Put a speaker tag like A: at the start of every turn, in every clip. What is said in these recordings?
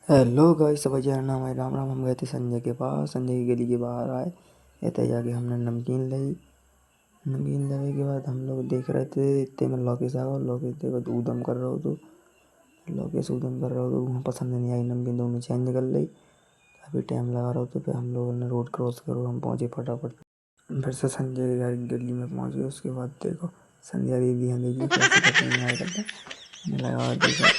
A: Hello guys, सब नाम है राम राम। हम गए थे संजय के पास, संजय की गली के बाहर आए। इतने जाके हमने नमकीन ली। नमकीन लेने के बाद हम लोग देख रहे थे, इतने में लोकेश आ गया। लोकेश देखो तो ऊधम कर रहा हो, तो लोकेश ऊधम कर रहा हो तो वहाँ पसंद नहीं आई नमकीन, तो उन्हें चेंज कर ली। काफ़ी टाइम लगा रहा हो, तो फिर हम लोगों ने रोड क्रॉस करो, हम पहुँचे फटाफट। फिर से संजय के घर की गली में पहुँचे। उसके बाद देखो संजय दीदी हैं, देखिए कैसे कर रही हैं हरकतें। मैंने लगा देखो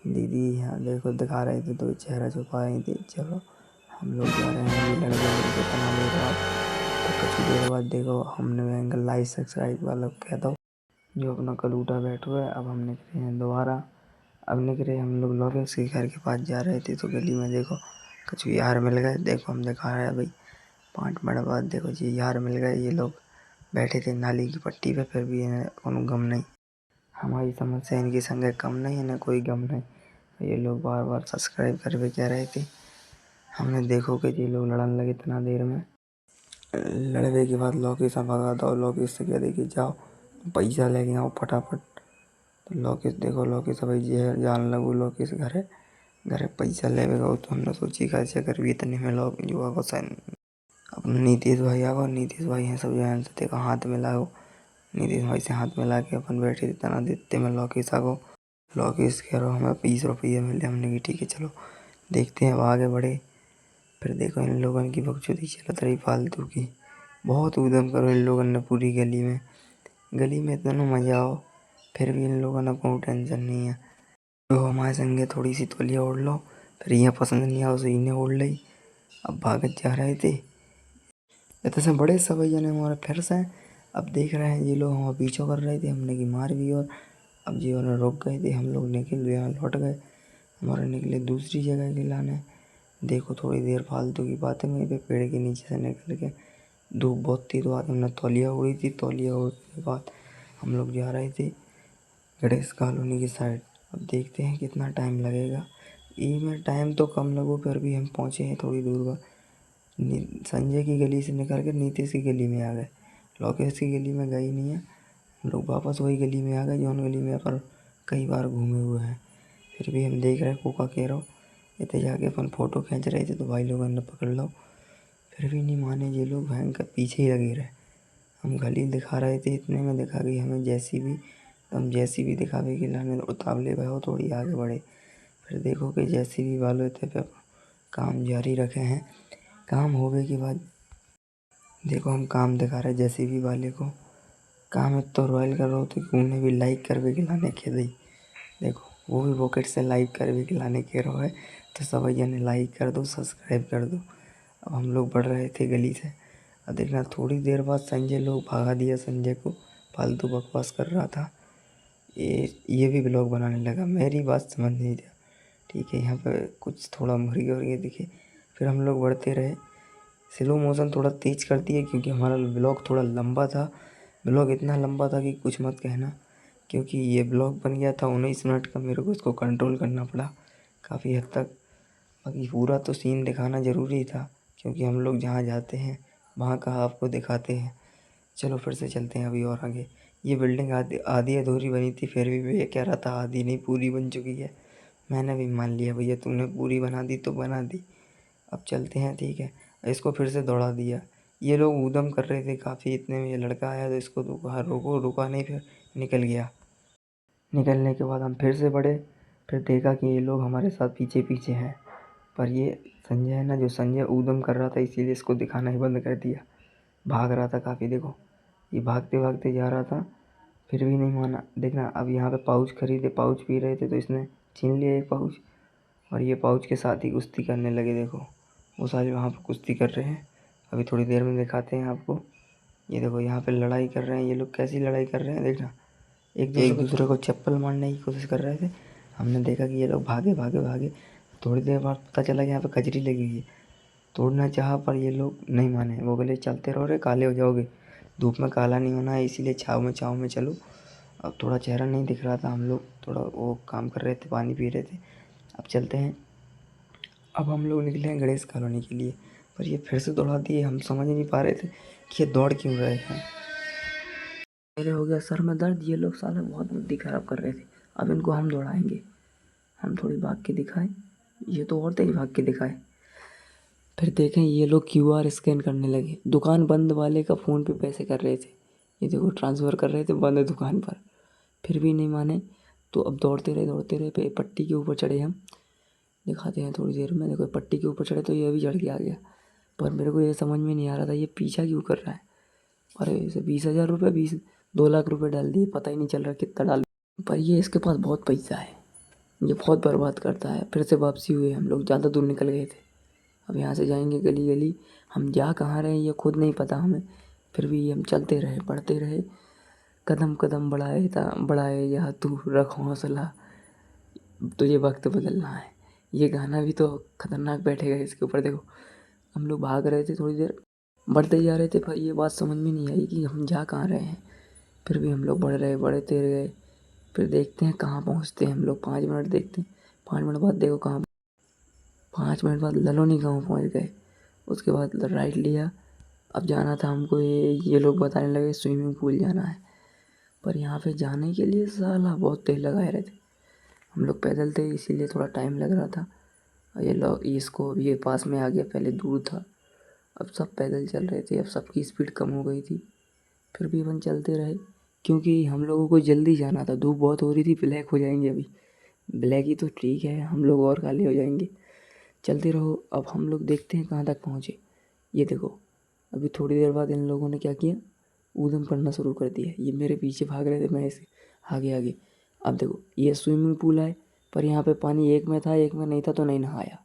A: दीदी यहाँ देखो दिखा रहे थे तो चेहरा छुपा रही थी। चलो हम लोग जा रहे हैं, ये लड़के लड़के तना ले रहा। तो कुछ देर बाद देखो हमने एंगल लाइक सब्सक्राइब वाला कह दो जो अपना कलूटा बैठ हुआ है। अब हम निकले हैं दोबारा। अब निकले हम लोग लोकेश के घर के पास जा रहे थे, तो गली में देखो कुछ यार मिल गए। देखो हम दिखा रहे हैं भाई 5 मिनट बाद देखो ये यार मिल गए। ये लोग बैठे थे नाली की पट्टी पे, फिर भी इन्हें कोनो गम नहीं। हमारी समस्या इनकी संग कम नहीं, इन्हें कोई गम नहीं। ये लोग बार बार सब्सक्राइब करके कह रहे थे। हमने देखो कि ये लोग लड़न लगे इतना देर में। लड़ने के बाद लोकेश भगा दो। लोकेश से कह दे कि जाओ पैसा लेके आओ फटाफट। तो लोकेश देखो लोकेश भाई ये जान लगो लोकेश घरे पैसा लेगा। तो हमने सोची कैसे कर भी इतने में लोग युवा को सन अपना नीतीश भाई आ गो। नीतीश भाई हैं सब जन से देखो हाथ मिलाओ। नीतीश भाई से हाथ मिला के अपन बैठे तना देते में लोकेश आ गो। लोकेश कह रहा हमें 20 रुपये मिले। हमने कि ठीक है चलो देखते हैं। अब आगे बढ़े, फिर देखो इन लोगों की बकचोदी चलत रही फालतू की। बहुत उद्यम करो इन लोगों ने पूरी गली में इतना मजा आओ, फिर भी इन लोगों ने कोई टेंशन नहीं है। तो हमारे संगे थोड़ी सी तौलिया ओढ़ लो, फिर यहाँ पसंद नहीं आओ तो इन्हें ओढ़ ली। अब भागत जा रहे थे, इतने से बड़े सवैया ने हमारे फिर से। अब देख रहे हैं ये लोग हमारा पीछा कर रहे थे, हमने की मार भी। और अब जी उन्हें रुक गए थे। हम लोग निकल यहाँ लौट गए, हमारे निकले दूसरी जगह के लाने। देखो थोड़ी देर फालतू की बातें वहीं पे पेड़ के नीचे से निकल के। धूप बहुत थी तो आज हमने तौलिया उड़ी थी। तौलिया उड़ने के बाद हम लोग जा रहे थे गणेश कॉलोनी की साइड। अब देखते हैं कितना टाइम लगेगा। ई में टाइम तो कम लगो, फिर भी हम पहुँचे हैं थोड़ी दूर पर। संजय की गली से निकल कर नीतीश की गली में आ गए। लोकेश की गली में गई नहीं है। हम लोग वापस वही गली में आ गए जौन गली में अपन कई बार घूमे हुए हैं। फिर भी हम देख रहे कोका कह रहा इतने जाके अपन फ़ोटो खींच रहे थे, तो भाई लोगों ने पकड़ लो। फिर भी नहीं माने ये लोग, भयंकर पीछे ही लगे रहे। हम गली दिखा रहे थे, इतने में दिखा गई हमें जेसीबी। तो हम जेसीबी दिखावे के लाने उतावले भय हो थोड़ी आगे बढ़े। फिर देखो कि जेसीबी वालों थे पे काम जारी रखे हैं। काम होने के बाद देखो हम काम दिखा रहे जेसीबी वाले को। काम इतना रॉयल कर रहा हो तो उन्हें भी लाइक करवे के लाने के दी। देखो वो भी पॉकेट से लाइक करवे के लाने कह रहा है, तो सब भैया ने लाइक कर दो सब्सक्राइब कर दो। अब हम लोग बढ़ रहे थे गली से। अब देखना थोड़ी देर बाद संजय लोग भगा दिया। संजय को फालतू बकवास कर रहा था, ये भी ब्लॉग बनाने लगा। मेरी बात समझ नहीं दिया। ठीक है यहाँ पे कुछ थोड़ा मुर्गे वर्गे दिखे। फिर हम लोग बढ़ते रहे। स्लो मोशन थोड़ा तेज करती है क्योंकि हमारा ब्लॉग थोड़ा लंबा था। ब्लॉग इतना लंबा था कि कुछ मत कहना, क्योंकि ये ब्लॉग बन गया था 19 मिनट का। मेरे को इसको कंट्रोल करना पड़ा काफ़ी हद तक। बाकी पूरा तो सीन दिखाना ज़रूरी था, क्योंकि हम लोग जहाँ जाते हैं वहाँ का आपको दिखाते हैं। चलो फिर से चलते हैं अभी और आगे। ये बिल्डिंग आधी आधी अधूरी बनी थी, फिर भी भैया कह रहा था आधी नहीं पूरी बन चुकी है। मैंने भी मान लिया भैया तूने पूरी बना दी तो बना दी। अब चलते हैं ठीक है। इसको फिर से दौड़ा दिया। ये लोग ऊधम कर रहे थे काफ़ी, इतने में ये लड़का आया तो इसको तो कहा रोको, रुका नहीं, फिर निकल गया। निकलने के बाद हम फिर से बढ़े। फिर देखा कि ये लोग हमारे साथ पीछे पीछे हैं। पर ये संजय है ना, जो संजय ऊधम कर रहा था, इसीलिए इसको दिखाना ही बंद कर दिया। भाग रहा था काफ़ी, देखो ये भागते भागते जा रहा था, फिर भी नहीं माना। देखना अब यहाँ पे पाउच खरीदे, पाउच पी रहे थे तो इसने छीन लिया एक पाउच, और ये पाउच के साथ ही कुश्ती करने लगे। देखो वो सारे वहाँ पर कुश्ती कर रहे हैं। अभी थोड़ी देर में दिखाते हैं आपको। ये देखो यहाँ पे लड़ाई कर रहे हैं ये लोग। कैसी लड़ाई कर रहे हैं देखना, एक दूसरे को चप्पल मारने की कोशिश कर रहे थे। हमने देखा कि ये लोग भागे भागे भागे। थोड़ी देर बाद पता चला कि यहाँ पे कजरी लगी हुई है। तोड़ना चाहा पर ये लोग नहीं माने। वो बोले चलते रहो रे, काले हो जाओगे। धूप में काला नहीं होना है, इसीलिए छाँव में चलो। अब थोड़ा चेहरा नहीं दिख रहा था, हम लोग थोड़ा वो काम कर रहे थे, पानी पी रहे थे। अब चलते हैं। अब हम लोग निकले हैं गणेश कॉलोनी के लिए, पर ये फिर से दौड़ा दिए। हम समझ नहीं पा रहे थे कि ये दौड़ क्यों रहे हैं। मेरे हो गया सर में दर्द, ये लोग साले बहुत बुद्धि खराब कर रहे थे। अब इनको हम दौड़ाएंगे। हम थोड़ी भाग के दिखाएं, ये तो और तेज भाग के दिखाए। फिर देखें ये लोग QR स्कैन करने लगे। दुकान बंद वाले का फ़ोन पे पैसे कर रहे थे, ये देखो ट्रांसफ़र कर रहे थे बंद दुकान पर। फिर भी नहीं माने, तो अब दौड़ते रहे पे पट्टी के ऊपर चढ़े हम। दिखाते हैं थोड़ी देर में। देखो पट्टी के ऊपर चढ़े तो ये भी चढ़ के आ गया, पर मेरे को ये समझ में नहीं आ रहा था ये पीछा क्यों कर रहा है। अरे इसे 20,000 रुपये 2 लाख रुपये डाल दिए, पता ही नहीं चल रहा कितना डाल। पर ये इसके पास बहुत पैसा है, ये बहुत बर्बाद करता है। फिर से वापसी हुए हम लोग, ज़्यादा दूर निकल गए थे। अब यहाँ से जाएंगे गली गली, हम जा कहाँ रहे हैं ये खुद नहीं पता हमें। फिर भी हम चलते रहे, बढ़ते रहे, कदम कदम बढ़ाए या तू रख हौसला, तुझे वक्त बदलना है। ये गाना भी तो खतरनाक बैठेगा इसके ऊपर। देखो हम लोग भाग रहे थे, थोड़ी देर बढ़ते जा रहे थे, पर ये बात समझ में नहीं आई कि हम जा कहाँ रहे हैं। फिर भी हम लोग बढ़ते गए। फिर देखते हैं कहाँ पहुँचते हैं हम लोग। 5 मिनट देखते हैं, 5 मिनट बाद देखो कहाँ, 5 मिनट बाद ललोनी गाँव पहुँच गए। उसके बाद राइट लिया। अब जाना था हमको, ये लोग बताने लगे स्विमिंग पूल जाना है। पर यहाँ पे जाने के लिए साला बहुत तेल लगाए रहे थे। हम लोग पैदल थे इसीलिए थोड़ा टाइम लग रहा था। और ये लोग इसको ये पास में आ गया, पहले दूर था। अब सब पैदल चल रहे थे, अब सबकी स्पीड कम हो गई थी। फिर भी अपन चलते रहे, क्योंकि हम लोगों को जल्दी जाना था। धूप बहुत हो रही थी, ब्लैक हो जाएंगे अभी। ब्लैक ही तो ठीक है, हम लोग और काले हो जाएंगे। चलते रहो। अब हम लोग देखते हैं कहाँ तक पहुँचे। ये देखो अभी थोड़ी देर बाद इन लोगों ने क्या किया, ऊधम करना शुरू कर दिया। ये मेरे पीछे भाग रहे थे, मैं ऐसे आगे आगे। अब देखो ये स्विमिंग पूल है, पर यहाँ पे पानी एक में था एक में नहीं था, तो नहीं नहाया।